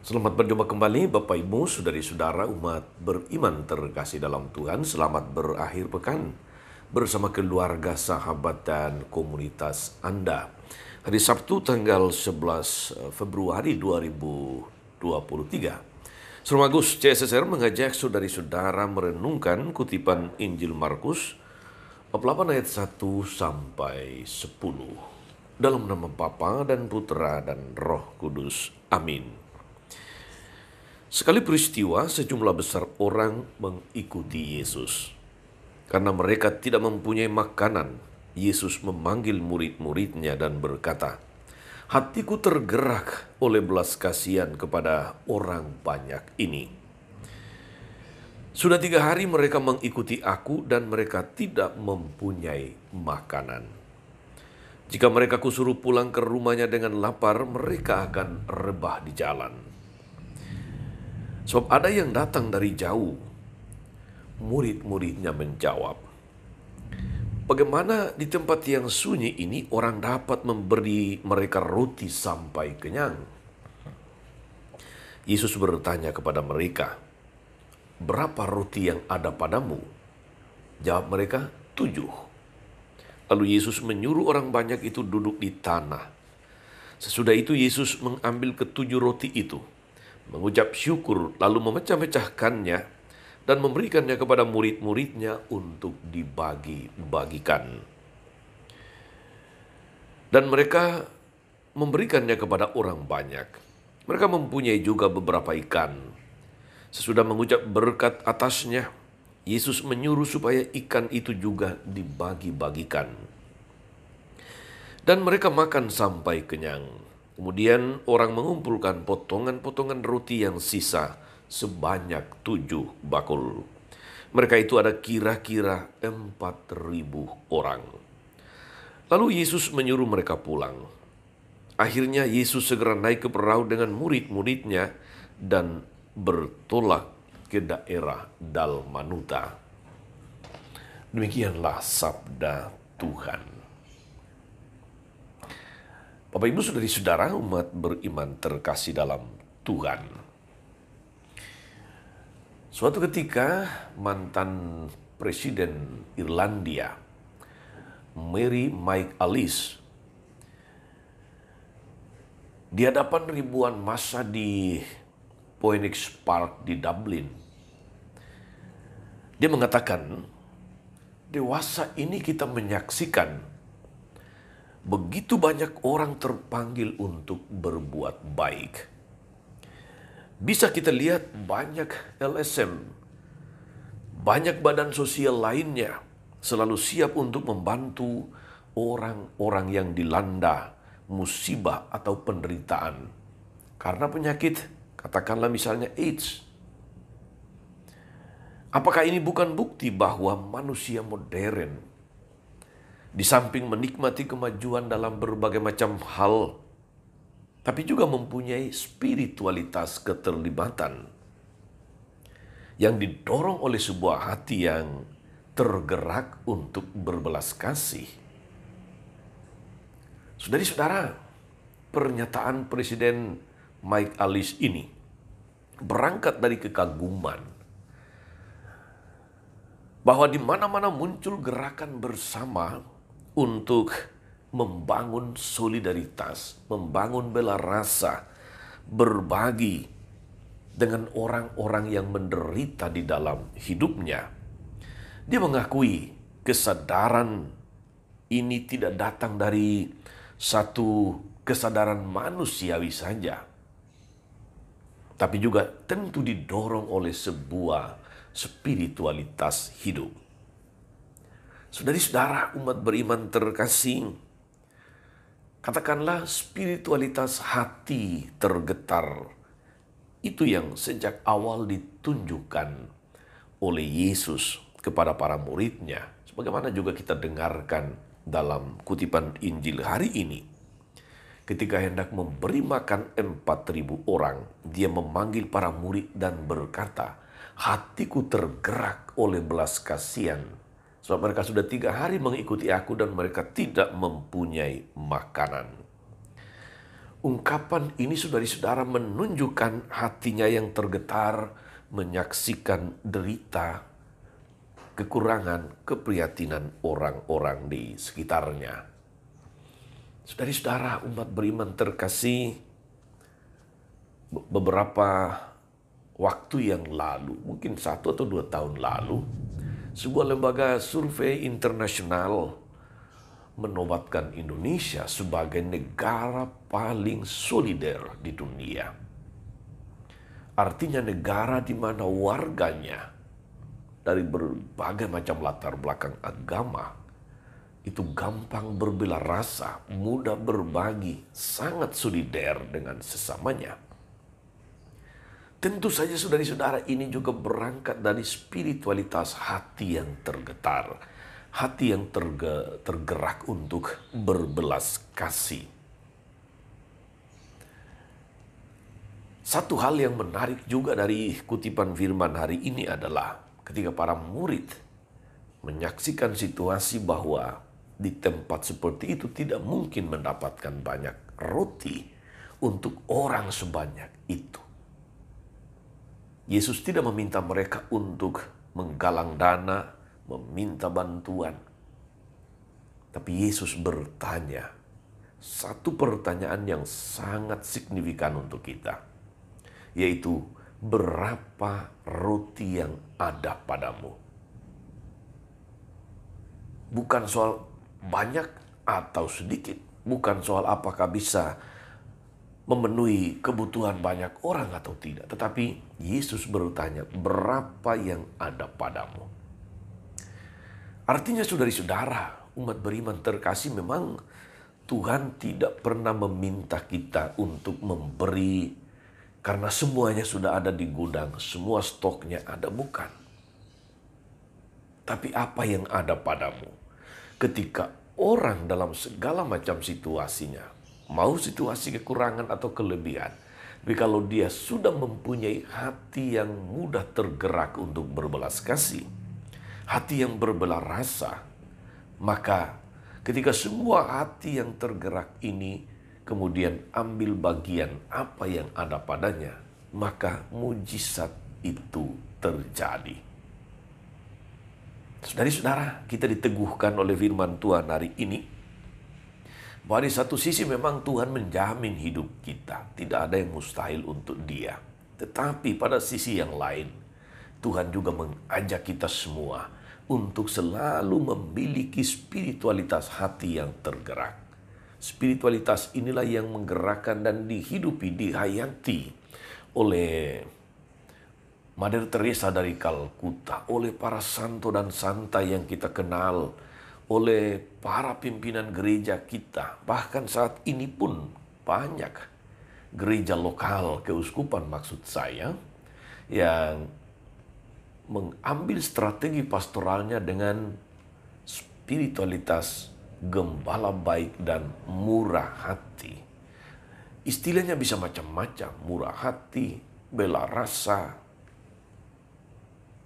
Selamat berjumpa kembali Bapak Ibu, saudari-saudara umat beriman terkasih dalam Tuhan. Selamat berakhir pekan bersama keluarga, sahabat, dan komunitas Anda. Hari Sabtu tanggal 11 Februari 2023. Sermagus CSSR mengajak saudari-saudara merenungkan kutipan Injil Markus bab 8 ayat 1 sampai 10. Dalam nama Bapa dan Putra dan Roh Kudus. Amin. Sekali peristiwa, sejumlah besar orang mengikuti Yesus. Karena mereka tidak mempunyai makanan, Yesus memanggil murid-muridnya dan berkata, "Hatiku tergerak oleh belas kasihan kepada orang banyak ini. Sudah 3 hari mereka mengikuti aku dan mereka tidak mempunyai makanan. Jika mereka kusuruh pulang ke rumahnya dengan lapar, mereka akan rebah di jalan. Sebab ada yang datang dari jauh." Murid-muridnya menjawab, "Bagaimana di tempat yang sunyi ini orang dapat memberi mereka roti sampai kenyang?" Yesus bertanya kepada mereka, "Berapa roti yang ada padamu?" Jawab mereka, 7. Lalu Yesus menyuruh orang banyak itu duduk di tanah. Sesudah itu Yesus mengambil ke-7 roti itu, mengucap syukur, lalu memecah-mecahkannya dan memberikannya kepada murid-muridnya untuk dibagi-bagikan. Dan mereka memberikannya kepada orang banyak. Mereka mempunyai juga beberapa ikan. Sesudah mengucap berkat atasnya, Yesus menyuruh supaya ikan itu juga dibagi-bagikan. Dan mereka makan sampai kenyang. Kemudian orang mengumpulkan potongan-potongan roti yang sisa sebanyak 7 bakul. Mereka itu ada kira-kira 4.000 orang. Lalu Yesus menyuruh mereka pulang. Akhirnya Yesus segera naik ke perahu dengan murid-muridnya dan bertolak ke daerah Dalmanuta. Demikianlah sabda Tuhan. Bapak Ibu saudari-saudara umat beriman terkasih dalam Tuhan. Suatu ketika mantan Presiden Irlandia, Mary McAleese, di hadapan ribuan massa di Phoenix Park di Dublin, dia mengatakan, "Dewasa ini kita menyaksikan begitu banyak orang terpanggil untuk berbuat baik. Bisa kita lihat banyak LSM, banyak badan sosial lainnya selalu siap untuk membantu orang-orang yang dilanda musibah atau penderitaan karena penyakit, katakanlah misalnya AIDS. Apakah ini bukan bukti bahwa manusia modern, di samping menikmati kemajuan dalam berbagai macam hal, tapi juga mempunyai spiritualitas keterlibatan yang didorong oleh sebuah hati yang tergerak untuk berbelas kasih?" Saudari-saudara, pernyataan Presiden McAleese ini berangkat dari kekaguman bahwa di mana-mana muncul gerakan bersama untuk membangun solidaritas, membangun bela rasa, berbagi dengan orang-orang yang menderita di dalam hidupnya. Dia mengakui kesadaran ini tidak datang dari satu kesadaran manusiawi saja, tapi juga tentu didorong oleh sebuah spiritualitas hidup. Saudari-saudara umat beriman terkasih, katakanlah spiritualitas hati tergetar itu yang sejak awal ditunjukkan oleh Yesus kepada para muridnya. Sebagaimana juga kita dengarkan dalam kutipan Injil hari ini. Ketika hendak memberi makan 4.000 orang, dia memanggil para murid dan berkata, "Hatiku tergerak oleh belas kasihan, sebab mereka sudah 3 hari mengikuti aku dan mereka tidak mempunyai makanan." Ungkapan ini saudara-saudara menunjukkan hatinya yang tergetar menyaksikan derita, kekurangan, keprihatinan orang-orang di sekitarnya. Saudara-saudara, umat beriman terkasih, beberapa waktu yang lalu, mungkin 1 atau 2 tahun lalu, sebuah lembaga survei internasional menobatkan Indonesia sebagai negara paling solider di dunia. Artinya negara di mana warganya dari berbagai macam latar belakang agama itu gampang berbela rasa, mudah berbagi, sangat solider dengan sesamanya. Tentu saja saudara-saudara ini juga berangkat dari spiritualitas hati yang tergetar, hati yang tergerak untuk berbelas kasih. Satu hal yang menarik juga dari kutipan firman hari ini adalah ketika para murid menyaksikan situasi bahwa di tempat seperti itu tidak mungkin mendapatkan banyak roti untuk orang sebanyak itu. Yesus tidak meminta mereka untuk menggalang dana, meminta bantuan. Tapi Yesus bertanya satu pertanyaan yang sangat signifikan untuk kita, yaitu berapa roti yang ada padamu? Bukan soal banyak atau sedikit, bukan soal apakah bisa memenuhi kebutuhan banyak orang atau tidak, tetapi Yesus bertanya, berapa yang ada padamu? Artinya saudari-saudara, umat beriman terkasih, memang Tuhan tidak pernah meminta kita untuk memberi karena semuanya sudah ada di gudang, semua stoknya ada, bukan. Tapi apa yang ada padamu? Ketika orang dalam segala macam situasinya, mau situasi kekurangan atau kelebihan, tapi kalau dia sudah mempunyai hati yang mudah tergerak untuk berbelas kasih, hati yang berbela rasa, maka ketika semua hati yang tergerak ini kemudian ambil bagian apa yang ada padanya, maka mujizat itu terjadi. Saudari-saudara, kita diteguhkan oleh firman Tuhan hari ini bahwa di satu sisi memang Tuhan menjamin hidup kita, tidak ada yang mustahil untuk Dia. Tetapi pada sisi yang lain, Tuhan juga mengajak kita semua untuk selalu memiliki spiritualitas hati yang tergerak. Spiritualitas inilah yang menggerakkan dan dihidupi, dihayati oleh Mother Teresa dari Kalkuta, oleh para santo dan santa yang kita kenal, oleh para pimpinan gereja kita. Bahkan saat ini pun banyak gereja lokal, keuskupan maksud saya, yang mengambil strategi pastoralnya dengan spiritualitas gembala baik dan murah hati. Istilahnya bisa macam-macam, murah hati, bela rasa,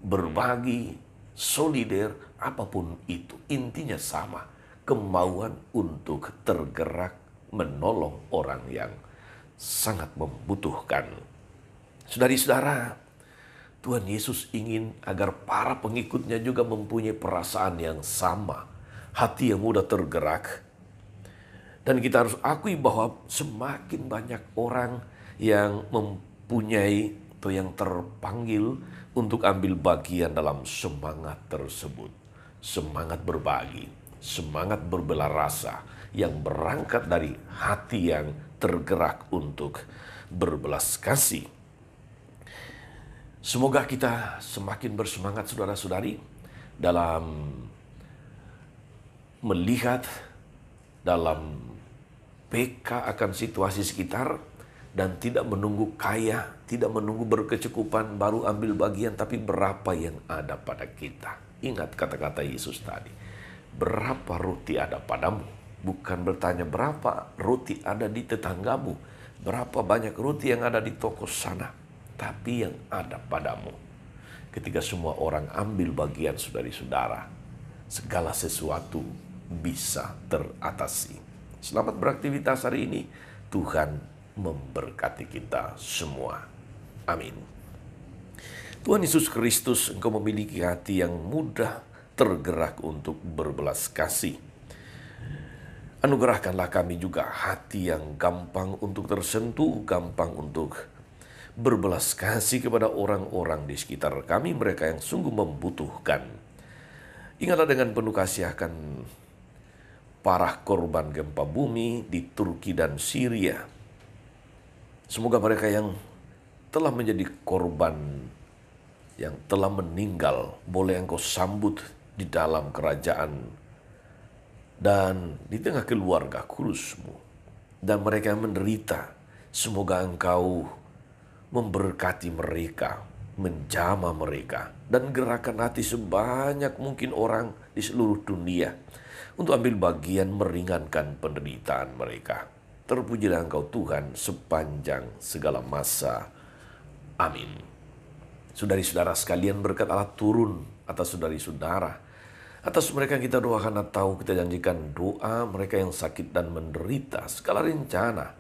berbagi, solider, apapun itu. Intinya sama, kemauan untuk tergerak menolong orang yang sangat membutuhkan. Saudari-saudara, Tuhan Yesus ingin agar para pengikutnya juga mempunyai perasaan yang sama, hati yang mudah tergerak. Dan kita harus akui bahwa semakin banyak orang yang mempunyai atau yang terpanggil untuk ambil bagian dalam semangat tersebut. Semangat berbagi, semangat berbela rasa yang berangkat dari hati yang tergerak untuk berbelas kasih. Semoga kita semakin bersemangat saudara-saudari dalam melihat, dalam peka akan situasi sekitar, dan tidak menunggu kaya, tidak menunggu berkecukupan baru ambil bagian, tapi berapa yang ada pada kita. Ingat kata-kata Yesus tadi, berapa roti ada padamu? Bukan bertanya berapa roti ada di tetanggamu, berapa banyak roti yang ada di toko sana, tapi yang ada padamu. Ketika semua orang ambil bagian saudari-saudara, segala sesuatu bisa teratasi. Selamat beraktivitas hari ini. Tuhan memberkati kita semua. Amin. Tuhan Yesus Kristus, Engkau memiliki hati yang mudah tergerak untuk berbelas kasih. Anugerahkanlah kami juga hati yang gampang untuk tersentuh, gampang untuk berbelas kasih kepada orang-orang di sekitar kami, mereka yang sungguh membutuhkan. Ingatlah dengan penuh kasih akan para korban gempa bumi di Turki dan Syria. Semoga mereka yang telah menjadi korban, yang telah meninggal, boleh Engkau sambut di dalam kerajaan dan di tengah keluarga kudus-Mu. Dan mereka yang menderita, semoga Engkau memberkati mereka, menjamah mereka, dan gerakan hati sebanyak mungkin orang di seluruh dunia untuk ambil bagian meringankan penderitaan mereka. Terpujilah Engkau Tuhan sepanjang segala masa. Amin. Saudari-saudara sekalian, berkat Allah turun atas saudari-saudara, atas mereka yang kita doakan atau kita janjikan doa, mereka yang sakit dan menderita, segala rencana,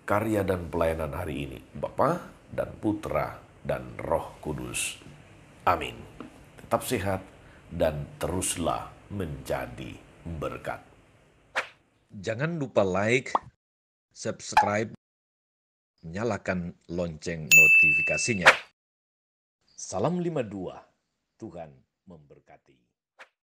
karya dan pelayanan hari ini, Bapa dan Putra dan Roh Kudus. Amin. Tetap sehat dan teruslah menjadi berkat. Jangan lupa like, subscribe, nyalakan lonceng notifikasinya. Salam 52, Tuhan memberkati.